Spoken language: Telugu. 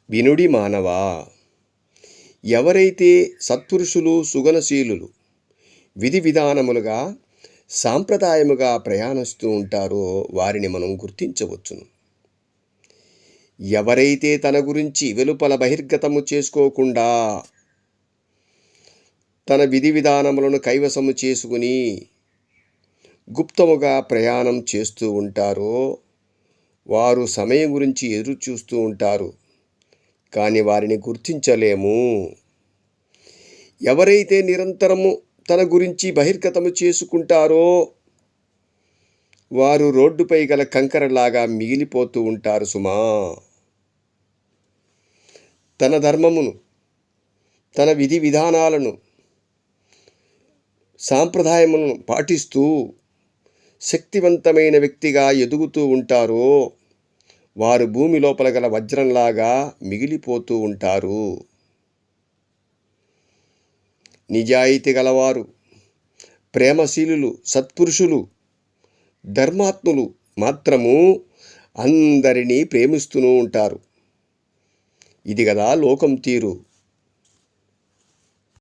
వినుడి మానవా. ఎవరైతే సత్పురుషులు సుగుణశీలులు విధి విధానములుగా సాంప్రదాయముగా ప్రయాణిస్తూ ఉంటారో వారిని మనం గుర్తించవచ్చును. ఎవరైతే తన గురించి వెలుపల బహిర్గతము చేసుకోకుండా తన విధి విధానములను కైవసము చేసుకుని గుప్తముగా ప్రయాణం చేస్తూ ఉంటారో వారు సమయం గురించి ఎదురు చూస్తూ ఉంటారు, కానీ వారిని గుర్తించలేము. ఎవరైతే నిరంతరము తన గురించి బహిర్గతము చేసుకుంటారో వారు రోడ్డుపై గల కంకరలాగా మిగిలిపోతూ ఉంటారు సుమా. తన ధర్మమును, తన విధి విధానాలను, సాంప్రదాయములను పాటిస్తూ శక్తివంతమైన వ్యక్తిగా ఎదుగుతూ ఉంటారో వారు భూమి లోపల గల వజ్రంలాగా మిగిలిపోతూ ఉంటారు. నిజాయితీ గలవారు, ప్రేమశీలులు, సత్పురుషులు, ధర్మాత్ములు మాత్రము అందరినీ ప్రేమిస్తూనే ఉంటారు. ఇది కదా లోకం తీరు.